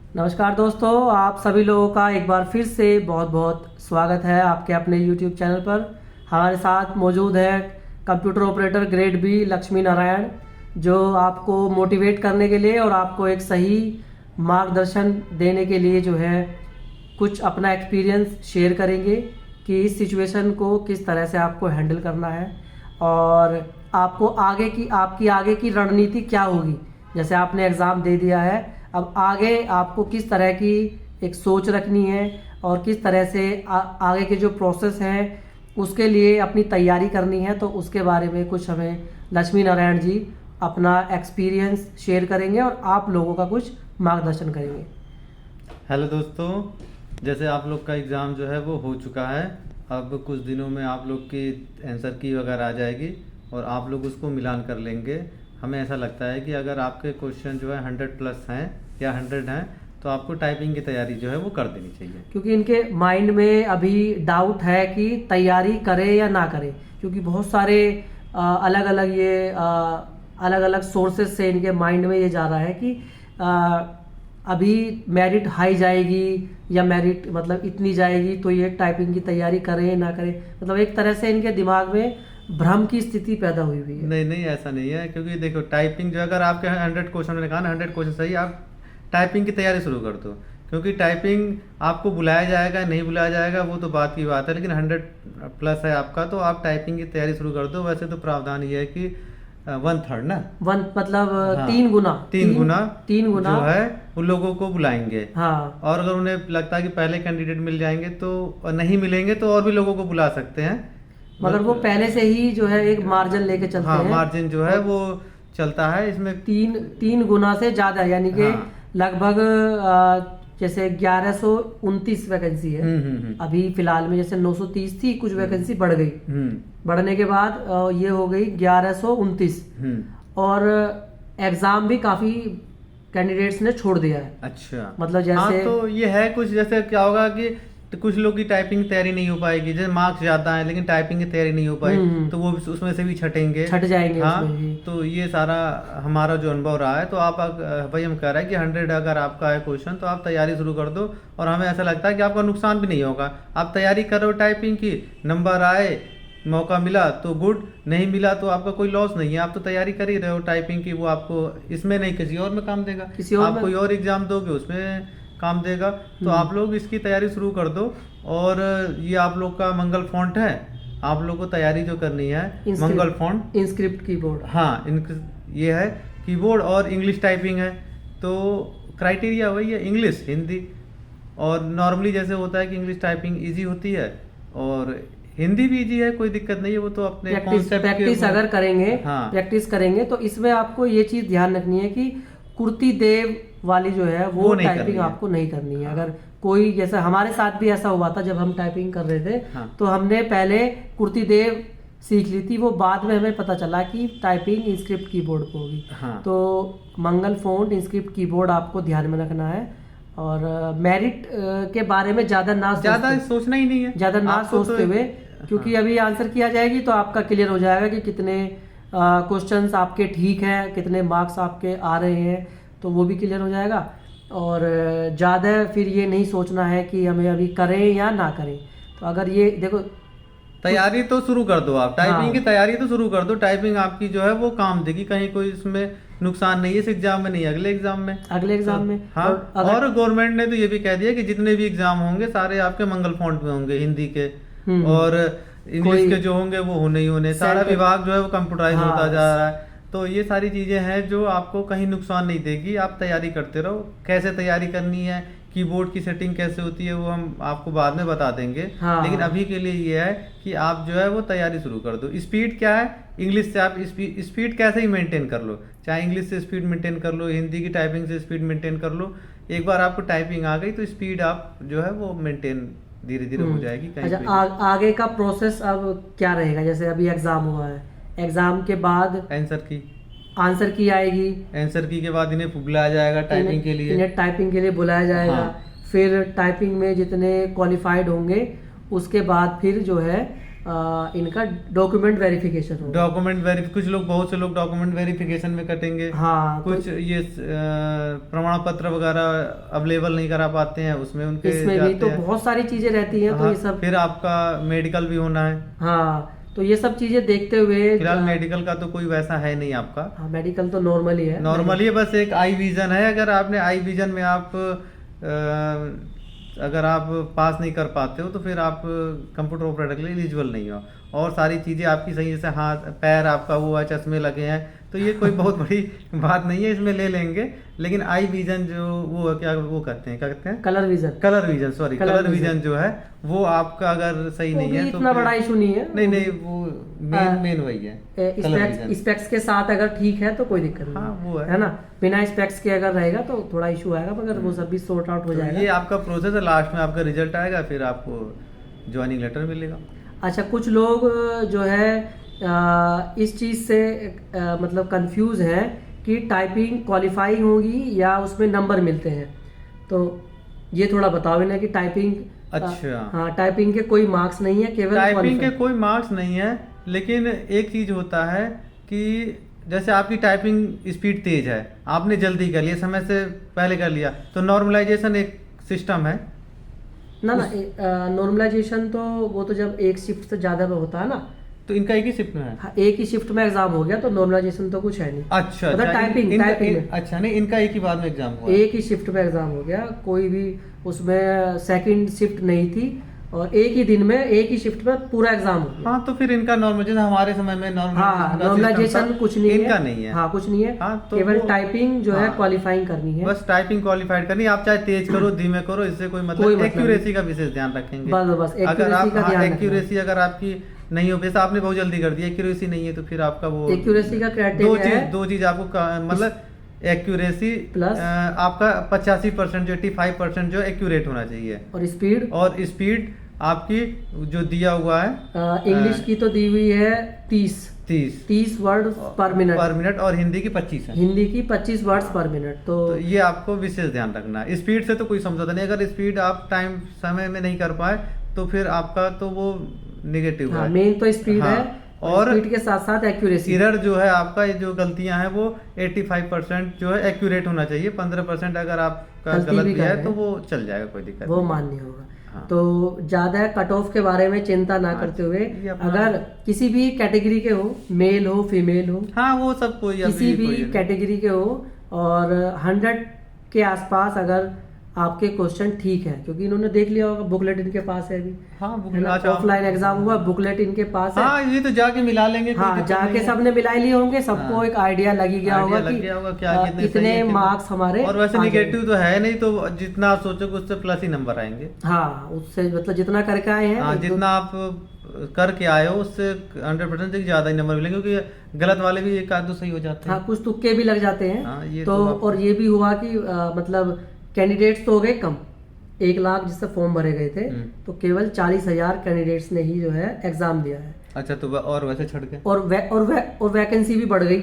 नमस्कार दोस्तों, आप सभी लोगों का एक बार फिर से बहुत बहुत स्वागत है आपके अपने YouTube चैनल पर। हमारे साथ मौजूद है computer operator grade B Lakshmi Narayan, जो आपको मोटिवेट करने के लिए और आपको एक सही मार्गदर्शन देने के लिए जो है कुछ अपना एक्सपीरियंस शेयर करेंगे कि इस सिचुएशन को किस तरह से आपको हैंडल करना है और आपको आपकी आगे की रणनीति क्या होगी। जैसे आपने एग्ज़ाम दे दिया है, अब आगे आपको किस तरह की एक सोच रखनी है और किस तरह से आगे के जो प्रोसेस हैं उसके लिए अपनी तैयारी करनी है। तो उसके बारे में कुछ हमें लक्ष्मी नारायण जी अपना एक्सपीरियंस शेयर करेंगे और आप लोगों का कुछ मार्गदर्शन करेंगे। हेलो दोस्तों, जैसे आप लोग का एग्ज़ाम जो है वो हो चुका है। अब कुछ दिनों में आप लोग की आंसर की वगैरह आ जाएगी और आप लोग उसको मिलान कर लेंगे। हमें ऐसा लगता है कि अगर आपके क्वेश्चन जो है 100+ हैं या 100 हैं तो आपको टाइपिंग की तैयारी जो है वो कर देनी चाहिए, क्योंकि इनके माइंड में अभी डाउट है कि तैयारी करें या ना करें, क्योंकि बहुत सारे अलग अलग सोर्सेस से इनके माइंड में ये जा रहा है कि अभी मेरिट हाई जाएगी या मेरिट मतलब इतनी जाएगी तो ये टाइपिंग की तैयारी करें ना करें। मतलब एक तरह से इनके दिमाग में भ्रम की स्थिति पैदा हुई है। नहीं नहीं, ऐसा नहीं है। क्योंकि देखो, टाइपिंग जो अगर आपके 100 क्वेश्चन मैंने कहा ना, 100 क्वेश्चन सही, आप टाइपिंग की तैयारी शुरू कर दो। क्योंकि टाइपिंग आपको बुलाया जाएगा नहीं बुलाया जाएगा वो तो बात की बात है, लेकिन 100+ है आपका तो आप टाइपिंग की तैयारी शुरू कर दो। वैसे तो प्रावधान ये है कि 1/3 ना, वन मतलब हाँ, तीन गुना तीन गुना जो है उन लोगों को बुलाएंगे। हाँ, और अगर उन्हें लगता है कि पहले कैंडिडेट मिल जाएंगे तो नहीं मिलेंगे तो और भी लोगों को बुला सकते हैं। मगर वो पहले से ही जो है एक मार्जिन लेके चलते हाँ, हैं। मार्जिन जो है वो चलता है इसमें तीन गुना से ज्यादा, यानी कि हाँ। लगभग जैसे 1129 वैकेंसी है। अभी फिलहाल में जैसे 930 थी, कुछ वैकेंसी बढ़ गई। बढ़ने के बाद ये हो गई 1129 और एग्जाम भी काफी कैंडिडेट्स ने छोड़ दिया है। अच्छा, मतलब जैसे हाँ, तो ये है कुछ जैसे क्या होगा कि तो कुछ लोग की टाइपिंग तैयारी नहीं हो पाएगी, जैसे मार्क्स ज्यादा है लेकिन टाइपिंग की तैयारी नहीं हो पाई तो वो उसमें से भी छट जाएंगे हाँ, उसमें भी। तो ये सारा हमारा जो अनुभव रहा है। तो आप भाई हम कह रहे हैं कि 100 अगर आपका है क्वेश्चन तो आप तैयारी शुरू कर दो और हमें ऐसा लगता है कि आपका नुकसान भी नहीं होगा। आप तैयारी करो टाइपिंग की, नंबर आए, मौका मिला तो गुड, नहीं मिला तो आपका कोई लॉस नहीं है। आप तो तैयारी कर ही रहे हो टाइपिंग की, वो आपको इसमें नहीं किसी और में काम देगा। किसी और आप कोई और एग्जाम दोगे उसमें काम देगा। तो आप लोग इसकी तैयारी शुरू कर दो। और ये आप लोग का मंगल फॉन्ट है, आप लोग को तैयारी जो करनी है मंगल फॉन्ट, इंस्क्रिप्ट कीबोर्ड, हाँ, ये है कीबोर्ड और इंग्लिश टाइपिंग है। तो क्राइटेरिया वही है, इंग्लिश हिंदी। और नॉर्मली जैसे होता है कि इंग्लिश टाइपिंग इजी होती है और हिंदी भी इजी है, कोई दिक्कत नहीं है। वो तो अपने प्रैक्टिस अगर करेंगे, हाँ, प्रैक्टिस करेंगे तो इसमें आपको ये चीज ध्यान रखनी है कि कुर्ती देव वाली जो है वो टाइपिंग आपको नहीं करनी है। अगर कोई, जैसे हमारे साथ भी ऐसा हुआ था जब हम टाइपिंग कर रहे थे, तो हमने पहले कुर्ती देव सीख ली थी, वो बाद में हमें पता चला कि टाइपिंग इंस्क्रिप्ट कीबोर्ड पे होगी। तो मंगल फॉन्ट इंस्क्रिप्ट कीबोर्ड आपको ध्यान में रखना है और मेरिट के बारे में ज्यादा सोचना ही नहीं है, ज्यादा ना सोचते हुए, क्योंकि अभी आंसर किया जाएगी तो आपका क्लियर हो जाएगा कि कितने क्वेश्चंस आपके ठीक है, कितने मार्क्स आपके आ रहे हैं, तो वो भी क्लियर हो जाएगा। और ज़्यादा फिर ये नहीं सोचना है कि हमें अभी करें या ना करें। तो अगर ये देखो, तैयारी तो शुरू कर दो आप, टाइपिंग की तैयारी तो शुरू कर दो। टाइपिंग आपकी जो है वो काम देगी, कहीं कोई इसमें नुकसान नहीं है, इस एग्जाम में नहीं, अगले एग्जाम में। हाँ, और गवर्नमेंट ने तो ये भी कह दिया कि जितने भी एग्जाम होंगे सारे आपके मंगल फॉन्ट में होंगे, हिंदी के और इंग्लिश के जो होंगे वो होने ही होने। सारा विभाग जो है वो कंप्यूटराइज होता जा रहा है। तो ये सारी चीजें हैं जो आपको कहीं नुकसान नहीं देगी। आप तैयारी करते रहो। कैसे तैयारी करनी है, कीबोर्ड की सेटिंग कैसे होती है, वो हम आपको बाद में बता देंगे। लेकिन अभी के लिए ये है कि आप जो है वो तैयारी शुरू कर दो। स्पीड क्या है, इंग्लिश से आप स्पीड कैसे ही मेंटेन कर लो, चाहे इंग्लिश से स्पीड मेंटेन कर लो, हिंदी की टाइपिंग से स्पीड मेंटेन कर लो। एक बार आपको टाइपिंग आ गई तो स्पीड आप जो है वो मेंटेन धीरे धीरे हो जाएगी। अच्छा, आगे का प्रोसेस अब क्या रहेगा? जैसे अभी एग्जाम हुआ है, एग्जाम के बाद आंसर की आएगी, आंसर की के बाद इन्हें बुलाया जाएगा टाइपिंग के लिए, इन्हें टाइपिंग के लिए बुलाया जाएगा। फिर टाइपिंग में जितने क्वालिफाइड होंगे उसके बाद फिर जो है इनका डॉक्यूमेंट वेरिफिकेशन होगा। डॉक्यूमेंट कुछ लोग, बहुत से लोग डॉक्यूमेंट वेरिफिकेशन में कटेंगे। हाँ, कुछ ये प्रमाण पत्र वगैरह अवेलेबल नहीं करा पाते हैं, उसमें उनके इसमें भी तो बहुत सारी चीजें रहती हैं। तो ये सब, फिर आपका मेडिकल भी होना है। हाँ, तो ये सब चीजें देखते हुए, फिलहाल मेडिकल का तो कोई वैसा है नहीं आपका। हाँ, मेडिकल तो नॉर्मली है, नॉर्मली है, बस एक आई विजन है। अगर आपने आई विजन में आप अगर आप पास नहीं कर पाते हो तो फिर आप कंप्यूटर ऑपरेटर के लिए एलिजिबल नहीं हो। और सारी चीज़ें आपकी सही, जैसे हाथ पैर आपका वो है, चश्मे लगे हैं, तो ये कोई बहुत बड़ी बात नहीं है, इसमें ले लेंगे। लेकिन आई विजन जो वो क्या वो करते हैं, क्या कहते हैं, colour vision sorry colour vision जो है वो आपका अगर सही नहीं है तो इतना बड़ा इशू नहीं है। नहीं वो मेन वही है। स्पेक्स के साथ अगर ठीक है तो कोई दिक्कत नहीं। हाँ, वो है ना, बिना स्पेक्स के अगर रहेगा तो थोड़ा इशू आएगा, मगर वो सब भी सॉर्ट आउट हो जाएगा। ये आपका प्रोसेस है, लास्ट में आपका रिजल्ट आएगा, फिर आपको ज्वाइनिंग लेटर मिलेगा। अच्छा, कुछ लोग जो है इस चीज़ से मतलब कंफ्यूज हैं कि टाइपिंग क्वालिफाइंग होगी या उसमें नंबर मिलते हैं, तो ये थोड़ा बताओ इन्हें कि टाइपिंग, अच्छा, हाँ, टाइपिंग के कोई मार्क्स नहीं है, केवल टाइपिंग के कोई मार्क्स नहीं है। लेकिन एक चीज होता है कि जैसे आपकी टाइपिंग स्पीड तेज है, आपने जल्दी कर लिया, समय से पहले कर लिया, तो नॉर्मलाइजेशन एक सिस्टम है ना। नॉर्मलाइजेशन तो वो तो जब एक शिफ्ट से ज्यादा में होता है ना, तो इनका एक ही शिफ्ट में है। हाँ, एक ही शिफ्ट में एग्जाम हो गया तो नॉर्मलाइजेशन तो कुछ है नहीं। अच्छा, मतलब टाइपिंग अच्छा, नहीं, इनका एक ही बाद में एग्जाम हुआ, एक ही शिफ्ट में एग्जाम हो गया, कोई भी उसमें सेकंड शिफ्ट नहीं थी, और एक ही दिन में एक ही शिफ्ट में पूरा एग्जाम हो गया। हाँ, तो फिर इनका नॉर्मलाइजेशन हमारे समय में नॉर्मलाइजेशन कुछ नहीं इनका है, नहीं है। हाँ, कुछ नहीं है। हाँ, तो केवल टाइपिंग जो है हाँ, क्वालिफाइंग करनी है, बस टाइपिंग क्वालिफाइड करनी है। आप चाहे तेज करो, धीमे करो, इससे कोई मतलब, एक्यूरेसी का विशेष ध्यान रखेंगे। बस अगर आप एक्यूरेसी अगर आपकी नहीं हो, जैसे आपने बहुत जल्दी कर दिया, एक्यूरेसी नहीं है, तो फिर आपका वो एक्यूरेसी का क्राइटेरिया दो चीज आपको मतलब एक्यूरेसी प्लस आपका 85% जो 85% जो एक्यूरेट होना चाहिए, और स्पीड आपकी जो दिया हुआ है, इंग्लिश की तो दी हुई है 30 वर्ड पर मिनट, और हिंदी की 25 है, हिंदी की 25 वर्ड्स पर मिनट। तो ये आपको विशेष ध्यान रखना है। स्पीड से तो कोई समझौता नहीं, अगर स्पीड आप टाइम समय में नहीं कर पाए तो फिर आपका तो वो निगेटिव है। मेन तो स्पीड है, और स्पीड के साथ साथ एक्यूरेसी। एरर जो है आपका, ये जो गलतियां हैं वो 85% जो है एक्यूरेट होना चाहिए। 15% अगर आपका गलत भी है तो वो चल जाएगा, कोई दिक्कत वो मान्य होगा। तो ज्यादा कट ऑफ के बारे में चिंता ना करते हुए, अगर किसी भी कैटेगरी के हो, मेल हो फीमेल हो, हाँ, वो सब कोई किसी भी कैटेगरी के हो, और 100 के आसपास अगर आपके क्वेश्चन ठीक है, क्योंकि इन्होंने देख लिया होगा, बुकलेट इनके पास है अभी। हाँ, ऑफलाइन एग्जाम हुआ, बुकलेट इनके पास है। हाँ, ये तो जाके मिला लेंगे। हाँ, जाके सबने मिला लिए होंगे, सबको एक आइडिया लगी गया होगा कि क्या इतने मार्क्स हमारे। और वैसे निगेटिव तो है नहीं, तो जितना आप सोचोगे उससे प्लस ही नंबर आएंगे। हाँ, उससे मतलब जितना करके आए हैं, जितना आप करके आए हो उससे 100% से ज्यादा ही नंबर मिलेंगे, क्योंकि गलत वाले भी एक आध दो सही हो जाते हैं। हाँ, कुछ तुक्के भी लग जाते हैं। ये तो और ये भी हुआ कि मतलब कैंडिडेट्स तो हो गए कम, 1 लाख जिससे फॉर्म भरे गए थे, तो केवल 40,000 कैंडिडेट्स ने ही जो है एग्जाम दिया है। अच्छा, तो और वैसे छट गए, और वैकेंसी भी बढ़ गई।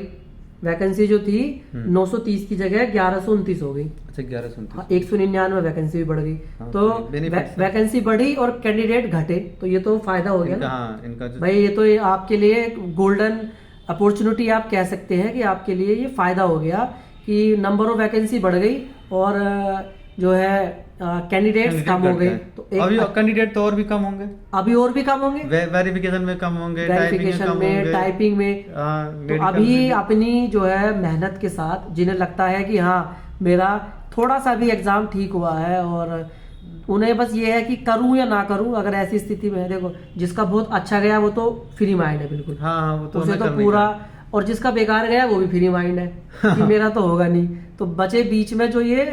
वैकेंसी जो थी 930 की जगह 1129 हो गई। अच्छा, 1129, 199 वैकेंसी भी बढ़ गई। तो वैकेंसी बढ़ी और कैंडिडेट घटे, तो ये तो फायदा हो गया ना इनका भाई। ये तो आपके लिए गोल्डन अपॉर्चुनिटी आप कह सकते हैं कि आपके लिए ये फायदा हो गया कि नंबर ऑफ वैकेंसी बढ़ गई और जो है कैंडिडेट्स कम हो गए। तो अभी कैंडिडेट तो और भी कम होंगे, वेरिफिकेशन में कम होंगे, टाइपिंग में। तो अभी अपनी जो है मेहनत के साथ, जिन्हें लगता है कि हाँ मेरा थोड़ा सा भी एग्जाम ठीक हुआ है, और उन्हें बस ये है कि करूं या ना करूं, अगर ऐसी स्थिति में है, देखो जिसका बहुत अच्छा गया वो तो फ्री माइंड है बिल्कुल। हाँ, वो तो उसे तो पूरा, और जिसका बेकार गया वो भी फ्री माइंड है कि मेरा तो होगा नहीं। तो बचे बीच में जो ये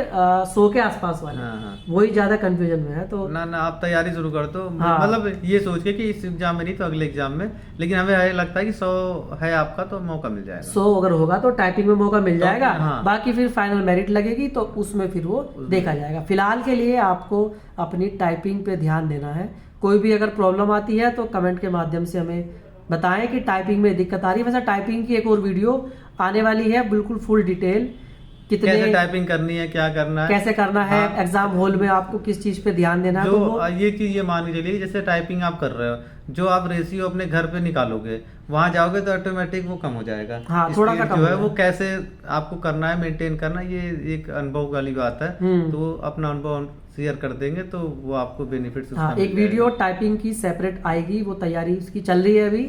100 के आसपास वाले, वही ज्यादा कंफ्यूजन में है। तो ना आप तैयारी शुरू कर दो, मतलब ये सोच के कि इस एग्जाम में नहीं तो अगले एग्जाम में, लेकिन हमें लगता है कि 100 है आपका तो मौका मिल जाएगा। 100 अगर होगा तो टाइपिंग में मौका मिल जाएगा। बाकी फिर फाइनल मेरिट लगेगी तो उसमें फिर वो देखा जाएगा। फिलहाल के लिए आपको अपनी टाइपिंग पे ध्यान देना है। कोई भी अगर प्रॉब्लम आती है तो कमेंट के माध्यम से हमें बताएं कि टाइपिंग में दिक्कत आ रही है। वैसे टाइपिंग की एक और वीडियो आने वाली है, बिल्कुल फुल डिटेल कैसे टाइपिंग करनी है, क्या करना है, कैसे करना है, एग्जाम हॉल में आपको किस चीज पे ध्यान देना है। जो ये चीज ये मान के चलिए, जैसे टाइपिंग आप कर रहे हो, जो आप रेशियो अपने घर पे निकालोगे, वहां जाओगे तो ऑटोमेटिक वो कम हो जाएगा। हाँ, थोड़ा सा कम जो है वो कैसे आपको करना है, मेंटेन करना, ये एक अनुभव वाली बात है। तो अपना अनुभव शेयर कर देंगे तो वो आपको बेनिफिट्स। हाँ, एक वीडियो टाइपिंग की सेपरेट आएगी, वो तैयारी उसकी चल रही है अभी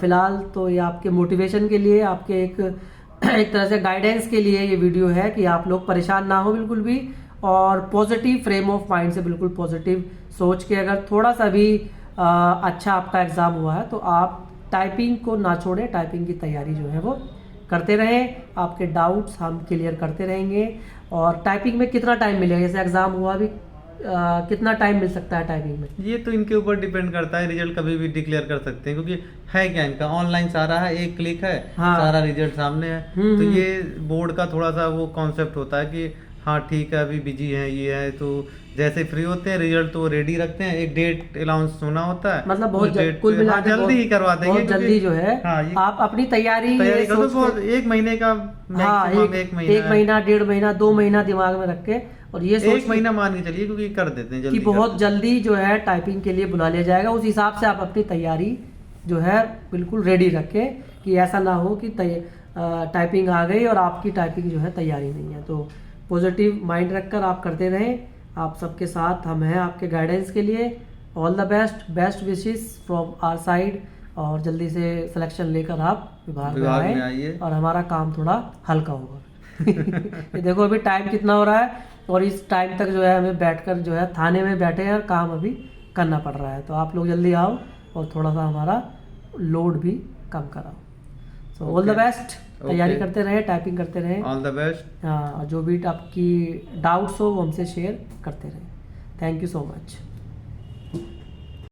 फिलहाल। तो ये आपके मोटिवेशन के लिए, आपके एक तरह से गाइडेंस के लिए ये वीडियो है कि आप लोग परेशान ना हो बिल्कुल भी, और पॉजिटिव फ्रेम ऑफ माइंड से, बिल्कुल पॉजिटिव सोच के अगर थोड़ा सा भी अच्छा आपका एग्जाम हुआ है तो आप टाइपिंग को ना छोड़ें, टाइपिंग की तैयारी जो है वो करते रहें। आपके डाउट्स हम क्लियर करते रहेंगे। और टाइपिंग में कितना टाइम मिलेगा, जैसे एग्जाम हुआ अभी, कितना टाइम मिल सकता है टाइपिंग में? ये तो इनके ऊपर डिपेंड करता है, रिजल्ट कभी भी डिक्लेयर कर सकते हैं, क्योंकि है क्या इनका ऑनलाइन सारा है, एक क्लिक है, हाँ, सारा रिजल्ट सामने है। तो ये बोर्ड का थोड़ा सा वो कॉन्सेप्ट होता है कि हाँ ठीक है अभी बिजी है, ये है, तो जैसे फ्री होते हैं रिजल्ट तो रेडी रखते हैं, एक डेट अनाउंस होना होता है, मतलब बहुत कुल मिला के जल्दी ही करवा देंगे, बहुत जल्दी जो है। हाँ, आप अपनी तैयारी करो तो 1 महीने का, हाँ, एक महीना, 1.5 महीना, 2 महीना दिमाग में रख के, और ये 1 महीना मान के चलिए, क्योंकि कर देते हैं जल्दी, कि बहुत जल्दी जो है टाइपिंग के लिए बुला लिया जाएगा। उस हिसाब से आप अपनी तैयारी जो है बिल्कुल रेडी रखें, कि ऐसा ना हो कि टाइपिंग आ गई और आपकी टाइपिंग जो है तैयारी नहीं है। तो पॉजिटिव माइंड रखकर आप करते रहें। आप सबके साथ हम हैं आपके गाइडेंस के लिए। All the best wishes from our side, और जल्दी से सिलेक्शन लेकर आप विभाग में आइए और हमारा काम थोड़ा हल्का होगा। ये देखो अभी टाइम कितना हो रहा है, और इस टाइम तक जो है हमें बैठकर जो है थाने में बैठे हैं और काम अभी करना पड़ रहा है। तो आप लोग जल्दी आओ और थोड़ा सा हमारा लोड भी कम कराओ। सो ऑल द बेस्ट, तैयारी करते रहें, टाइपिंग करते रहें। All the best. हाँ, जो भी आपकी डाउट्स हो वो हमसे शेयर करते रहें। Thank you so much.